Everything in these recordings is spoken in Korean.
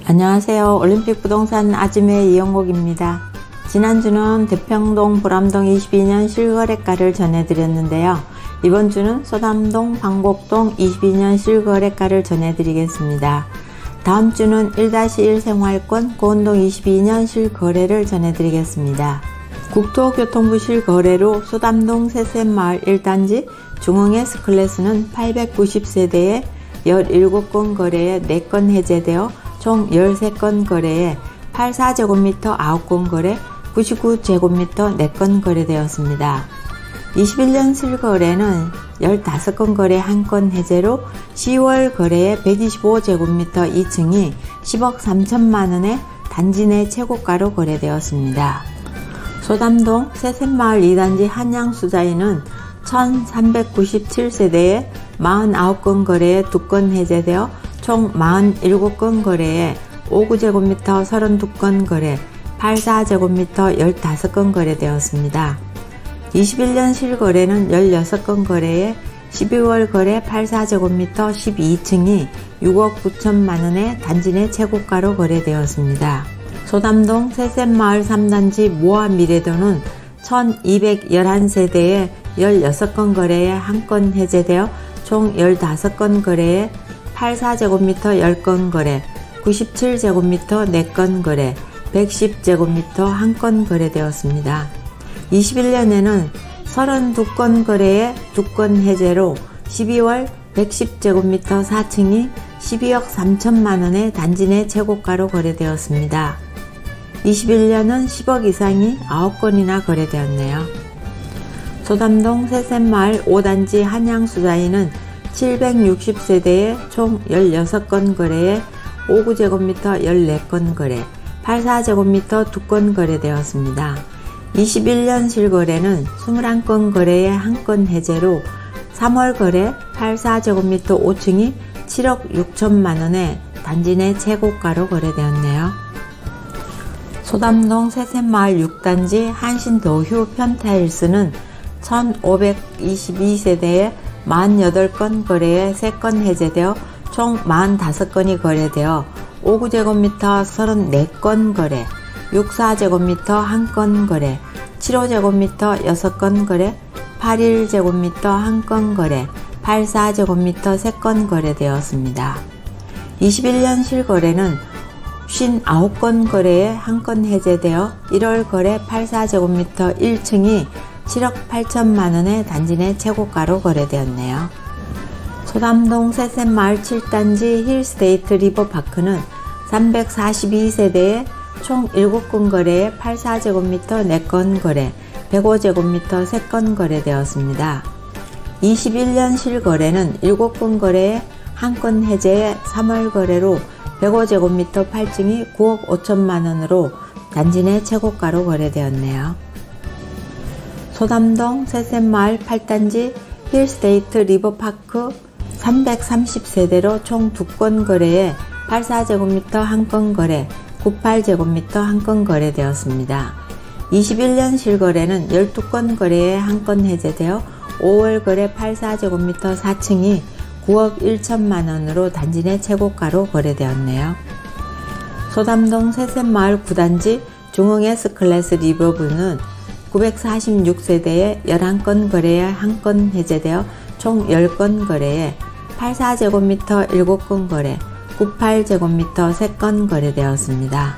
안녕하세요. 올림픽 부동산 아지매 이영옥입니다. 지난주는 대평동 보람동 22년 실거래가를 전해드렸는데요. 이번 주는 소담동 방곡동 22년 실거래가를 전해드리겠습니다. 다음 주는 1-1 생활권 고운동 22년 실거래를 전해드리겠습니다. 국토교통부 실거래로 소담동 세셋마을 1단지 중흥 S클래스는 890세대에 17건 거래에 4건 해제되어 총 13건 거래에 84제곱미터 9건 거래, 99제곱미터 4건 거래되었습니다. 21년 실거래는 15건 거래 1건 해제로 10월 거래에 125제곱미터 2층이 10억 3천만원에 단지 내 최고가로 거래되었습니다. 소담동 세셋마을 2단지 한양수자인은 1397세대에 49건 거래에 2건 해제되어 총 47건 거래에 59제곱미터 32건 거래, 84제곱미터 15건 거래되었습니다. 21년 실거래는 16건 거래에 12월 거래 84제곱미터 12층이 6억 9천만원에 단지 내 최고가로 거래되었습니다. 소담동 세셋마을 3단지 모아미래도는 1211세대에 16건 거래에 1건 해제되어 총 15건 거래에 84제곱미터 10건 거래, 97제곱미터 4건 거래, 110제곱미터 1건 거래되었습니다. 21년에는 32건 거래에 2건 해제로 12월 110제곱미터 4층이 12억 3천만원에 단지 내 최고가로 거래되었습니다. 21년은 10억 이상이 9건이나 거래되었네요. 소담동 세셋마을 5단지 한양수자인은 760세대에 총 16건 거래에 59제곱미터 14건 거래, 84제곱미터 2건 거래되었습니다. 21년 실거래는 21건 거래에 1건 해제로 3월 거래 84제곱미터 5층이 7억 6천만원에 단지 내 최고가로 거래되었네요. 소담동 세셋마을 6단지 한신도휴 편타일스는 1522세대에 48건 거래에 3건 해제되어 총 45건이 거래되어 59제곱미터 34건 거래, 64제곱미터 1건 거래, 75제곱미터 6건 거래, 81제곱미터 1건 거래, 84제곱미터 3건 거래되었습니다. 21년 실거래는 59건 거래에 1건 해제되어 1월 거래 84제곱미터 1층이 7억 8천만원에 단지 내 최고가로 거래되었네요. 소담동 세셋마을 7단지 힐스테이트 리버파크는 342세대에 총 7건 거래에 84제곱미터 4건 거래, 105제곱미터 3건 거래되었습니다. 21년 실거래는 7건 거래에 1건 해제에 3월 거래로 105제곱미터 8층이 9억 5천만원으로 단지 내 최고가로 거래되었네요. 소담동 세셋마을 8단지 힐스테이트 리버파크 330세대로 총 2건 거래에 84제곱미터 1건 거래, 98제곱미터 1건 거래되었습니다. 21년 실거래는 12건 거래에 1건 해제되어 5월 거래 84제곱미터 4층이 9억 1천만원으로 단지 내 최고가로 거래되었네요. 소담동 세셋마을 9단지 중흥 S클래스 리버브는 946세대에 11건 거래에 1건 해제되어 총 10건 거래에 84제곱미터 7건 거래, 98제곱미터 3건 거래되었습니다.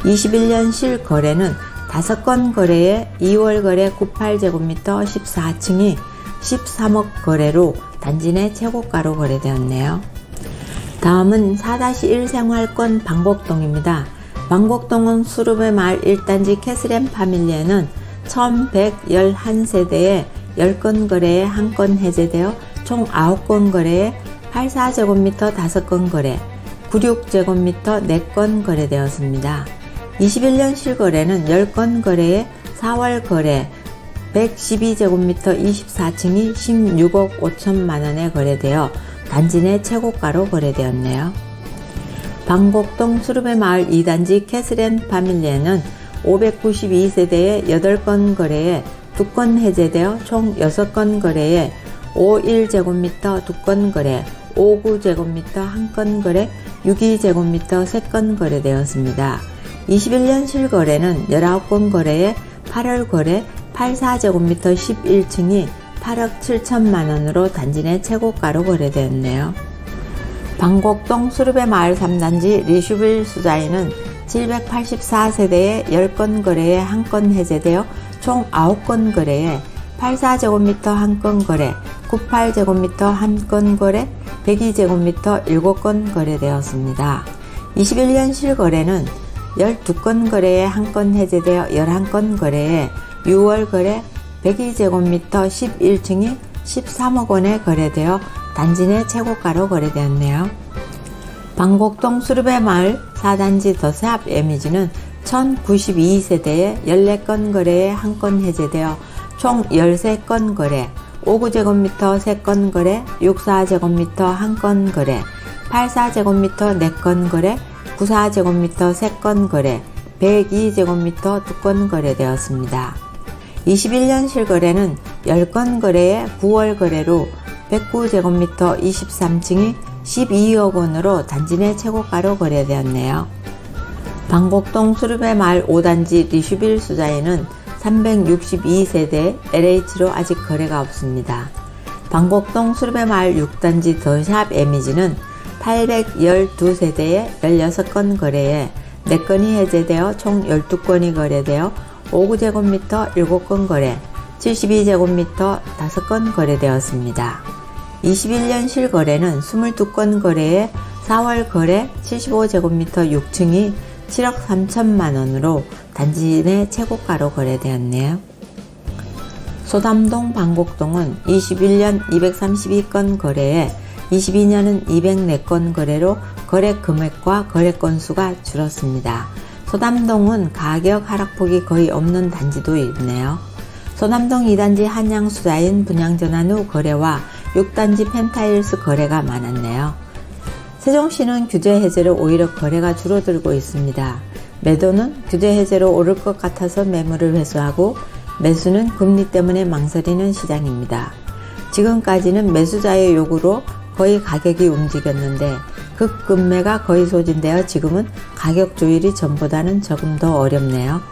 21년 실거래는 5건 거래에 2월 거래 98제곱미터 14층이 13억 거래로 단지 내 최고가로 거래되었네요. 다음은 4-1 생활권 방곡동입니다. 방곡동은 수르베 마을 1단지 캐슬앤 파밀리에는 1111세대에 10건 거래에 1건 해제되어 총 9건 거래에 84제곱미터 5건 거래, 96제곱미터 4건 거래되었습니다. 21년 실거래는 10건 거래에 4월 거래 112제곱미터 24층이 16억 5천만원에 거래되어 단지 내 최고가로 거래되었네요. 방곡동 수르베 마을 2단지 캐슬앤 파밀리에는 592세대에 8건 거래에 2건 해제되어 총 6건 거래에 51제곱미터 2건 거래, 59제곱미터 1건 거래, 62제곱미터 3건 거래되었습니다. 21년 실거래는 19건 거래에 8월 거래 84제곱미터 11층이 8억 7천만원으로 단지 내 최고가로 거래되었네요. 방곡동 수르베 마을 3단지 리슈빌 수자인은 784세대에 10건 거래에 1건 해제되어 총 9건 거래에 84제곱미터 1건 거래, 98제곱미터 1건 거래, 102제곱미터 7건 거래되었습니다. 21년 실거래는 12건 거래에 1건 해제되어 11건 거래에 6월 거래 102제곱미터 11층이 13억 원에 거래되어 단지 내 최고가로 거래되었네요. 방곡동 수르베 마을 4단지 더샵 에미지는 1092세대에 14건 거래에 1건 해제되어 총 13건 거래, 59제곱미터 3건 거래, 64제곱미터 1건 거래, 84제곱미터 4건 거래, 94제곱미터 3건 거래, 102제곱미터 2건 거래되었습니다. 21년 실거래는 10건 거래에 9월 거래로 109제곱미터 23층이 12억 원으로 단지 내 최고가로 거래되었네요. 방곡동 수르베 마을 5단지 리슈빌 수자에는 362세대 LH로 아직 거래가 없습니다. 방곡동 수르베 마을 6단지 더샵 에미지는 812세대에 16건 거래에 4건이 해제되어 총 12건이 거래되어 59제곱미터 7건 거래, 72제곱미터 5건 거래되었습니다. 21년 실거래는 22건 거래에 4월 거래 75제곱미터 6층이 7억 3천만원으로 단지 내 최고가로 거래되었네요. 소담동 방곡동은 21년 232건 거래에 22년은 204건 거래로 거래 금액과 거래 건수가 줄었습니다. 소담동은 가격 하락폭이 거의 없는 단지도 있네요. 소담동 2단지 한양수자인 분양 전환 후 거래와 6단지 펜타일스 거래가 많았네요. 세종시는 규제 해제로 오히려 거래가 줄어들고 있습니다. 매도는 규제 해제로 오를 것 같아서 매물을 회수하고 매수는 금리 때문에 망설이는 시장입니다. 지금까지는 매수자의 요구로 거의 가격이 움직였는데 급급매가 거의 소진되어 지금은 가격 조율이 전보다는 조금 더 어렵네요.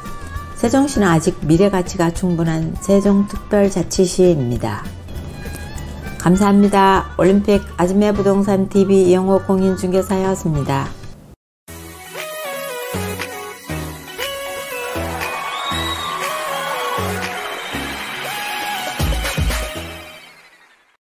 세종시는 아직 미래가치가 충분한 세종특별자치시입니다. 감사합니다. 올림픽 아즈메 부동산 TV 이영호 공인중개사였습니다.